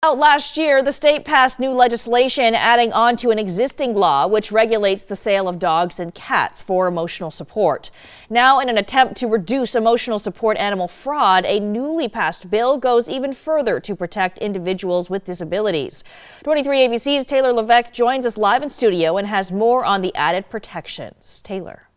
Out last year, the state passed new legislation adding on to an existing law which regulates the sale of dogs and cats for emotional support. Now, in an attempt to reduce emotional support animal fraud, a newly passed bill goes even further to protect individuals with disabilities. 23 ABC's Taylor Levesque joins us live in studio and has more on the added protections. Taylor.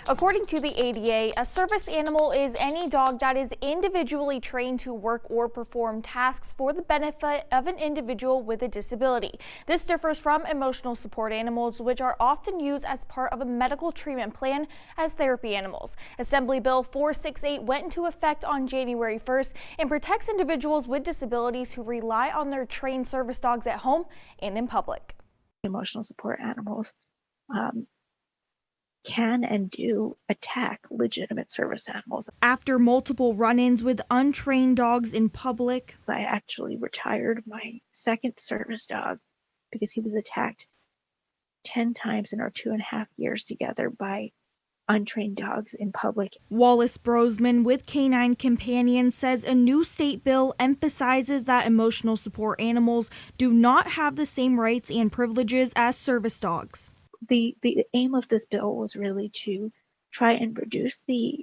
According to the ADA, a service animal is any dog that is individually trained to work or perform tasks for the benefit of an individual with a disability. This differs from emotional support animals, which are often used as part of a medical treatment plan as therapy animals. Assembly Bill 468 went into effect on January 1st and protects individuals with disabilities who rely on their trained service dogs at home and in public. Emotional support animals can and do attack legitimate service animals. After multiple run-ins with untrained dogs in public, I actually retired my second service dog because he was attacked 10 times in our 2.5 years together by untrained dogs in public. Wallace Brosman with Canine Companion says a new state bill emphasizes that emotional support animals do not have the same rights and privileges as service dogs. The aim of this bill was really to try and reduce the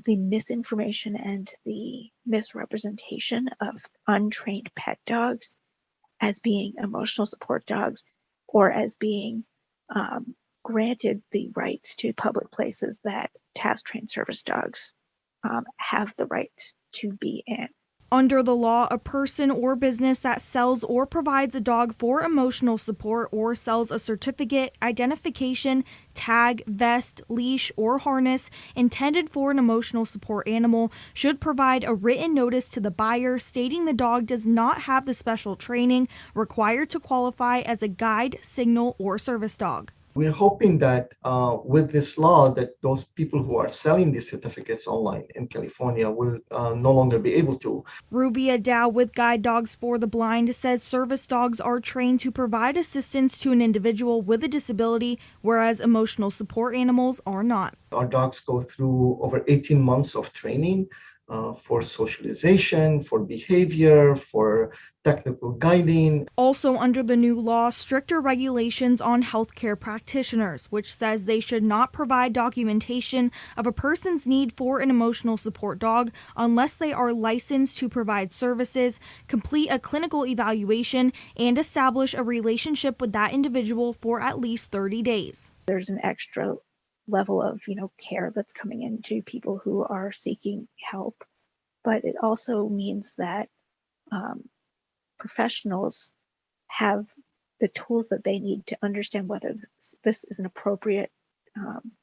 misinformation and the misrepresentation of untrained pet dogs as being emotional support dogs or as being granted the rights to public places that task trained service dogs have the right to be in. Under the law, a person or business that sells or provides a dog for emotional support or sells a certificate, identification, tag, vest, leash, or harness intended for an emotional support animal should provide a written notice to the buyer stating the dog does not have the special training required to qualify as a guide, signal, or service dog. We're hoping that with this law that those people who are selling these certificates online in California will no longer be able to. Rubia Dow with Guide Dogs for the Blind says service dogs are trained to provide assistance to an individual with a disability, whereas emotional support animals are not. Our dogs go through over 18 months of training for socialization, for behavior, for technical guiding. Also under the new law, stricter regulations on healthcare practitioners, which says they should not provide documentation of a person's need for an emotional support dog unless they are licensed to provide services, complete a clinical evaluation, and establish a relationship with that individual for at least 30 days. There's an extra level of care that's coming into people who are seeking help, but it also means that professionals have the tools that they need to understand whether this is an appropriate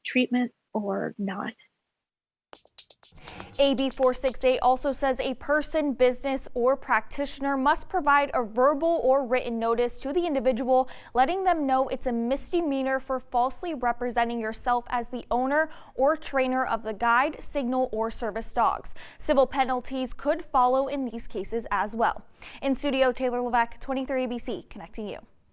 treatment or not. AB468 also says a person, business, or practitioner must provide a verbal or written notice to the individual, letting them know it's a misdemeanor for falsely representing yourself as the owner or trainer of the guide, signal, or service dogs. Civil penalties could follow in these cases as well. In studio, Taylor Levesque, 23 ABC, connecting you.